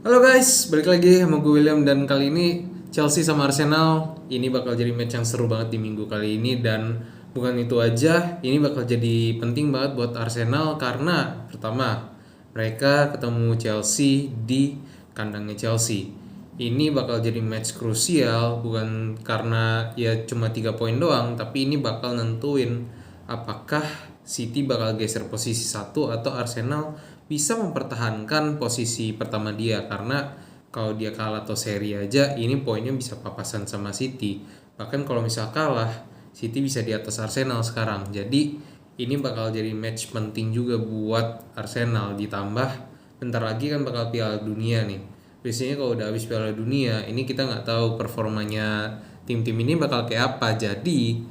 Halo guys, balik lagi sama gue William dan kali ini Chelsea sama Arsenal ini bakal jadi match yang seru banget di minggu kali ini dan bukan itu aja, ini bakal jadi penting banget buat Arsenal karena pertama mereka ketemu Chelsea di kandangnya Chelsea. Ini bakal jadi match krusial bukan karena ya cuma 3 poin doang, tapi ini bakal nentuin apakah City bakal geser posisi satu atau Arsenal bisa mempertahankan posisi pertama dia karena kalau dia kalah atau seri aja ini poinnya bisa papasan sama City. Bahkan kalau misal kalah, City bisa di atas Arsenal sekarang. Jadi ini bakal jadi match penting juga buat Arsenal, ditambah bentar lagi kan bakal Piala Dunia nih. Biasanya kalau udah habis Piala Dunia, ini kita nggak tahu performanya tim-tim ini bakal kayak apa. Jadi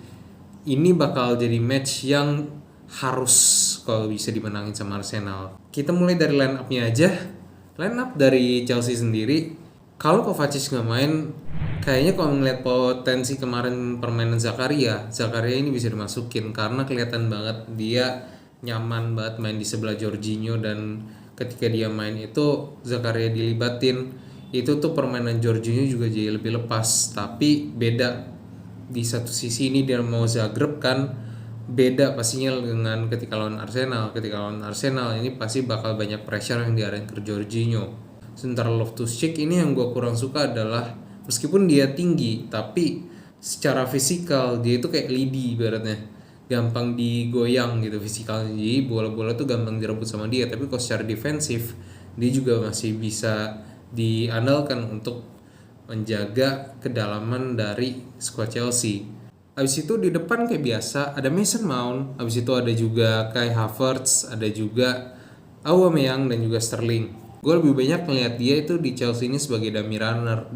ini bakal jadi match yang harus kalau bisa dimenangin sama Arsenal. Kita mulai dari line up-nya aja. Line up dari Chelsea sendiri, kalau Kovacic nggak main, kayaknya kalau ngeliat potensi kemarin permainan Zakaria ini bisa dimasukin karena kelihatan banget dia nyaman banget main di sebelah Jorginho, dan ketika dia main itu Zakaria dilibatin, itu tuh permainan Jorginho juga jadi lebih lepas. Tapi beda di satu sisi ini dia mau Zagreb kan, beda pastinya dengan ketika lawan Arsenal. Ketika lawan Arsenal ini pasti bakal banyak pressure yang diarahin ke Jorginho. Sementara Loftus-Cheek ini yang gue kurang suka adalah meskipun dia tinggi tapi secara fisikal dia itu kayak lidi ibaratnya, gampang digoyang gitu fisikalnya, jadi bola-bola tuh gampang direbut sama dia. Tapi kalau secara defensif dia juga masih bisa diandalkan untuk menjaga kedalaman dari squad Chelsea. Abis itu di depan kayak biasa ada Mason Mount, abis itu ada juga Kai Havertz, ada juga Aubameyang dan juga Sterling. Gue lebih banyak melihat dia itu di Chelsea ini sebagai dummy runner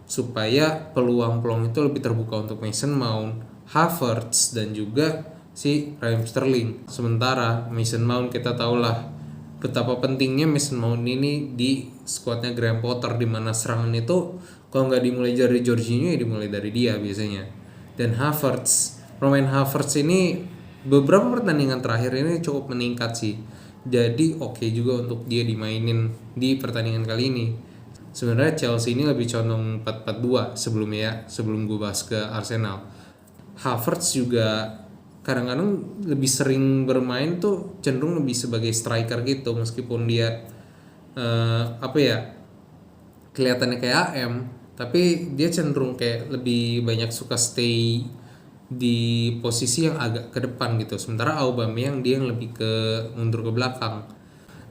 supaya peluang-peluang itu lebih terbuka untuk Mason Mount, Havertz dan juga si Raheem Sterling. Sementara Mason Mount kita tahulah betapa pentingnya Mason Mount ini di skuadnya Graham Potter, di mana serangan itu kalau nggak dimulai dari Jorginho ya dimulai dari dia biasanya. Dan Havertz, pemain Havertz ini beberapa pertandingan terakhir ini cukup meningkat sih. Jadi oke juga untuk dia dimainin di pertandingan kali ini. Sebenarnya Chelsea ini lebih condong 4-4-2 sebelumnya ya, sebelum gue bahas ke Arsenal. Havertz juga kadang-kadang lebih sering bermain tuh cenderung lebih sebagai striker gitu, meskipun dia apa ya, kelihatannya kayak AM, tapi dia cenderung kayak lebih banyak suka stay di posisi yang agak ke depan gitu. Sementara Aubameyang dia yang lebih ke mundur ke belakang.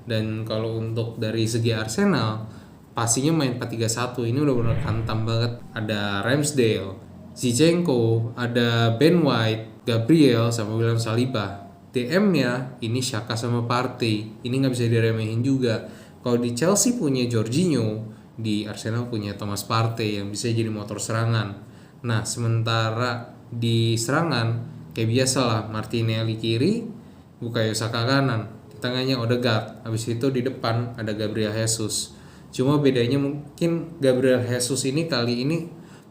Dan kalau untuk dari segi Arsenal, pastinya main 4-3-1 ini udah benar hantam banget. Ada Ramsdale, Zinchenko, ada Ben White, Gabriel sama William Saliba. DM-nya ini Xhaka sama Partey. Ini nggak bisa diremehin juga. Kalau di Chelsea punya Jorginho, di Arsenal punya Thomas Partey yang bisa jadi motor serangan. Nah, sementara di serangan kayak biasa lah, Martinelli kiri, Bukayo Saka kanan, di tengahnya Odegaard, habis itu di depan ada Gabriel Jesus. Cuma bedanya mungkin Gabriel Jesus ini kali ini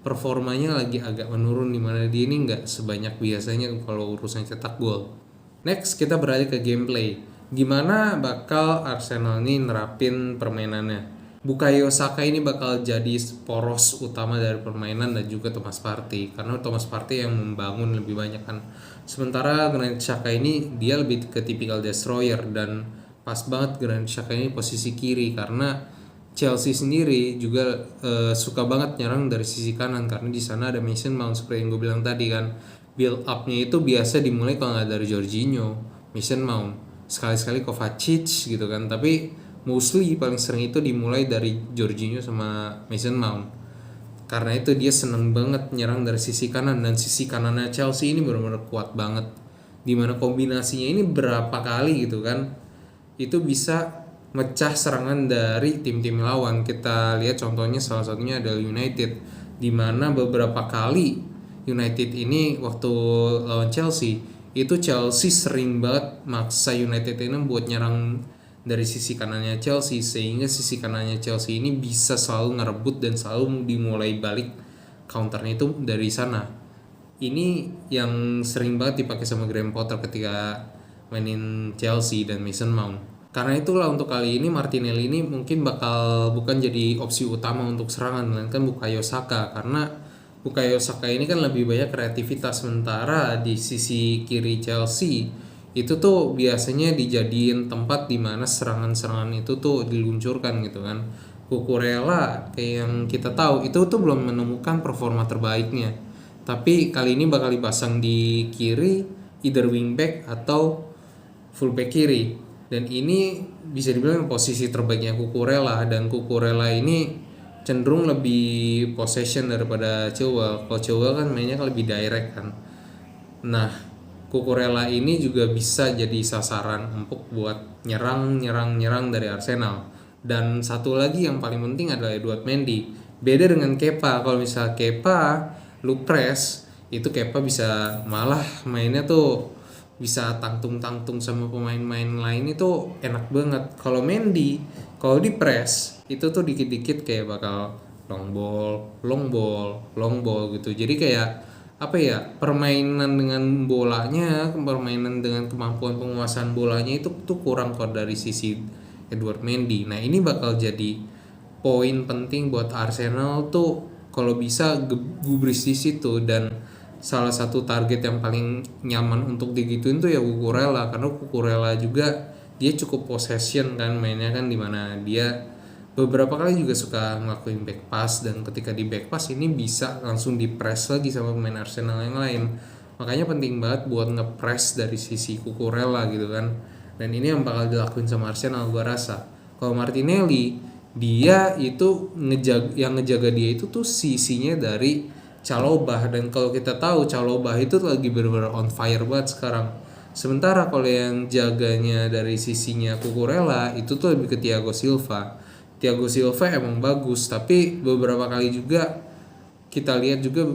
performanya lagi agak menurun, dimana dia ini nggak sebanyak biasanya kalau urusan cetak gol. Next kita beralih ke gameplay. Gimana bakal Arsenal ini nerapin permainannya? Bukayo Saka ini bakal jadi poros utama dari permainan dan juga Thomas Partey, karena Thomas Partey yang membangun lebih banyak kan. Sementara Granit Xhaka ini dia lebih ke tipikal destroyer, dan pas banget Granit Xhaka ini posisi kiri karena Chelsea sendiri juga suka banget nyerang dari sisi kanan karena di sana ada Mason Mount seperti yang gue bilang tadi kan. Build up-nya itu biasa dimulai kalau nggak dari Jorginho, Mason Mount, sekali-sekali Kovacic gitu kan, tapi mostly paling sering itu dimulai dari Jorginho sama Mason Mount. Karena itu dia seneng banget nyerang dari sisi kanan, dan sisi kanannya Chelsea ini benar-benar kuat banget. Dimana kombinasinya ini berapa kali gitu kan, itu bisa mecah serangan dari tim-tim lawan. Kita lihat contohnya salah satunya adalah United, dimana beberapa kali United ini waktu lawan Chelsea, itu Chelsea sering banget maksa United ini buat nyerang dari sisi kanannya Chelsea, sehingga sisi kanannya Chelsea ini bisa selalu ngerebut dan selalu dimulai balik counternya itu dari sana. Ini yang sering banget dipakai sama Graham Potter ketika mainin Chelsea dan Mason Mount. Karena itulah untuk kali ini Martinelli ini mungkin bakal bukan jadi opsi utama untuk serangan, melainkan Bukayo Saka, karena Bukayo Saka ini kan lebih banyak kreativitas, sementara di sisi kiri Chelsea itu tuh biasanya dijadiin tempat di mana serangan-serangan itu tuh diluncurkan gitu kan. Cucurella kayak yang kita tahu itu tuh belum menemukan performa terbaiknya. Tapi kali ini bakal dipasang di kiri, either wingback atau fullback kiri, dan ini bisa dibilang posisi terbaiknya Cucurella, dan Cucurella ini cenderung lebih possession daripada Chilwell. Kalau Chilwell kan mainnya lebih direct kan. Nah, Cucurella ini juga bisa jadi sasaran empuk buat nyerang dari Arsenal. Dan satu lagi yang paling penting adalah Edouard Mendy. Beda dengan Kepa, kalau misalnya Kepa lu press, itu Kepa bisa malah mainnya tuh bisa tangtung-tangtung sama pemain-pemain lain, itu enak banget. Kalau Mendy, kalau di press itu tuh dikit-dikit kayak bakal long ball gitu. Jadi kayak apa ya, permainan dengan bolanya, permainan dengan kemampuan penguasaan bolanya itu tuh kurang kok dari sisi Edouard Mendy. Nah ini bakal jadi poin penting buat Arsenal tuh kalau bisa gubris di situ, dan salah satu target yang paling nyaman untuk digituin tuh ya Cucurella, karena Cucurella juga dia cukup possession kan mainnya kan, dimana dia beberapa kali juga suka ngelakuin back pass, dan ketika di back pass ini bisa langsung di press lagi sama pemain Arsenal yang lain. Makanya penting banget buat nge-press dari sisi Cucurella gitu kan, dan ini yang bakal dilakuin sama Arsenal gua rasa. Kalau Martinelli, dia itu ngejaga dia itu tuh sisinya dari Chalobah, dan kalau kita tahu Chalobah itu lagi benar-benar on fire banget sekarang. Sementara kalau yang jaganya dari sisinya Cucurella itu tuh lebih ke Thiago Silva. Thiago Silva emang bagus, tapi beberapa kali juga kita lihat juga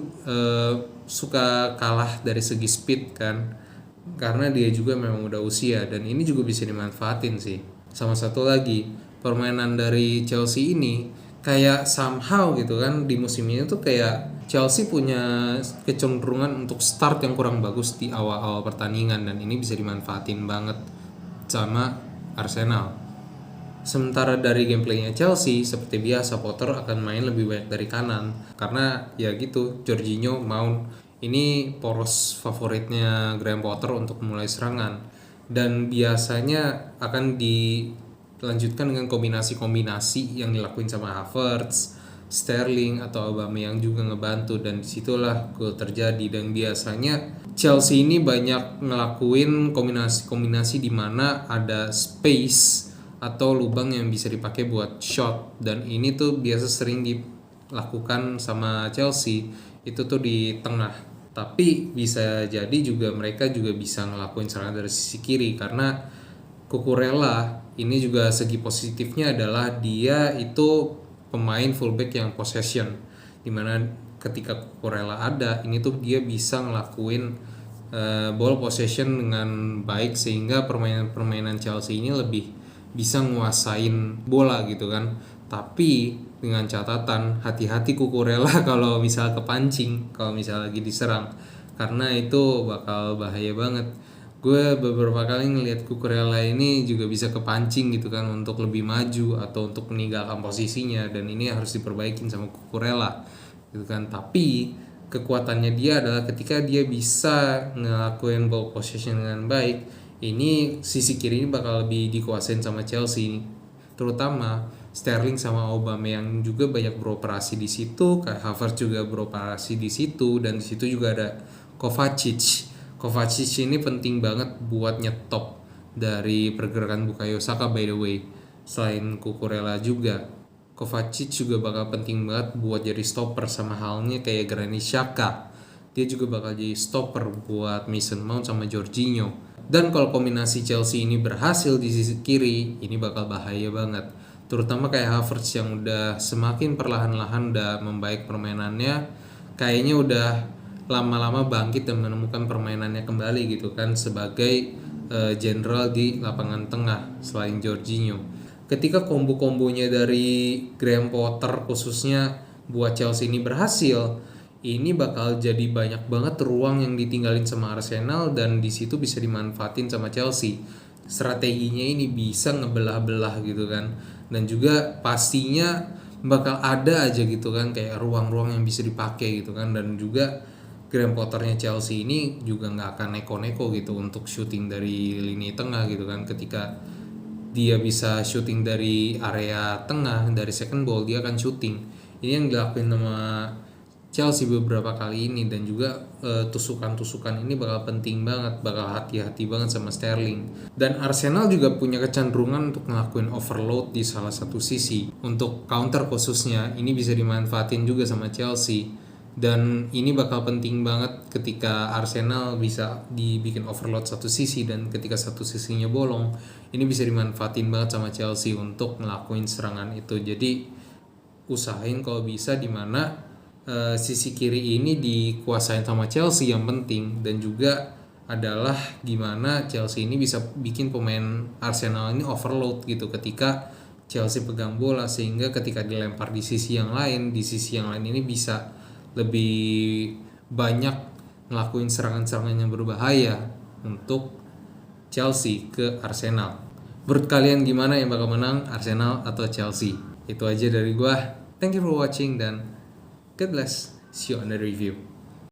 suka kalah dari segi speed kan, karena dia juga memang udah usia, dan ini juga bisa dimanfaatin sih. Sama satu lagi, permainan dari Chelsea ini kayak somehow gitu kan, di musim ini tuh kayak Chelsea punya kecenderungan untuk start yang kurang bagus di awal-awal pertandingan, dan ini bisa dimanfaatin banget sama Arsenal. Sementara dari gameplaynya Chelsea, seperti biasa Potter akan main lebih banyak dari kanan, karena ya gitu, Jorginho, Mount ini poros favoritnya Graham Potter untuk mulai serangan, dan biasanya akan dilanjutkan dengan kombinasi-kombinasi yang dilakuin sama Havertz, Sterling atau Aubameyang juga ngebantu, dan disitulah gol terjadi. Dan biasanya Chelsea ini banyak ngelakuin kombinasi-kombinasi di mana ada space atau lubang yang bisa dipakai buat shot, dan ini tuh biasa sering dilakukan sama Chelsea itu tuh di tengah. Tapi bisa jadi juga mereka juga bisa ngelakuin serangan dari sisi kiri, karena Cucurella ini juga segi positifnya adalah dia itu pemain fullback yang possession, dimana ketika Cucurella ada ini tuh dia bisa ngelakuin ball possession dengan baik, sehingga permainan Chelsea ini lebih bisa nguasain bola gitu kan. Tapi dengan catatan hati-hati Cucurella kalau misal kepancing, kalau misal lagi diserang, karena itu bakal bahaya banget. Gue beberapa kali ngelihat Cucurella ini juga bisa kepancing gitu kan untuk lebih maju atau untuk meninggalkan posisinya, dan ini harus diperbaikin sama Cucurella gitu kan. Tapi kekuatannya dia adalah ketika dia bisa ngelakuin ball possession dengan baik, ini sisi kiri ini bakal lebih dikuasain sama Chelsea, terutama Sterling sama Aubameyang juga banyak beroperasi di situ, kayak Havertz juga beroperasi di situ, dan di situ juga ada Kovacic. Kovacic ini penting banget buat nyetop dari pergerakan Bukayo Saka, by the way. Selain Cucurella juga, Kovacic juga bakal penting banget buat jadi stopper, sama halnya kayak Granit Xhaka. Dia juga bakal jadi stopper buat Mason Mount sama Jorginho. Dan kalau kombinasi Chelsea ini berhasil di sisi kiri, ini bakal bahaya banget. Terutama kayak Havertz yang udah semakin perlahan-lahan udah membaik permainannya, kayaknya udah lama-lama bangkit dan menemukan permainannya kembali gitu kan, sebagai jenderal di lapangan tengah selain Jorginho. Ketika kombo-kombonya dari Graham Potter khususnya buat Chelsea ini berhasil, ini bakal jadi banyak banget ruang yang ditinggalin sama Arsenal, dan di situ bisa dimanfaatin sama Chelsea. strateginya ini bisa ngebelah-belah gitu kan. Dan juga pastinya bakal ada aja gitu kan kayak ruang-ruang yang bisa dipakai gitu kan. Dan juga Graham Potternya Chelsea ini juga nggak akan neko-neko gitu untuk shooting dari lini tengah gitu kan. Ketika dia bisa shooting dari area tengah, dari second ball dia akan shooting. Ini yang dilakuin sama Chelsea beberapa kali ini. Dan juga tusukan-tusukan ini bakal penting banget, bakal hati-hati banget sama Sterling. Dan Arsenal juga punya kecenderungan untuk ngelakuin overload di salah satu sisi. Untuk counter khususnya ini bisa dimanfaatin juga sama Chelsea. Dan ini bakal penting banget ketika Arsenal bisa dibikin overload satu sisi, dan ketika satu sisinya bolong ini bisa dimanfaatin banget sama Chelsea untuk ngelakuin serangan itu. Jadi usahain kalau bisa dimana sisi kiri ini dikuasain sama Chelsea yang penting. Dan juga adalah gimana Chelsea ini bisa bikin pemain Arsenal ini overload gitu ketika Chelsea pegang bola, sehingga ketika dilempar di sisi yang lain, ini bisa lebih banyak ngelakuin serangan-serangan yang berbahaya untuk Chelsea ke Arsenal. Menurut kalian gimana yang bakal menang, Arsenal atau Chelsea? Itu aja dari gua. Thank you for watching dan God bless. See you on the review.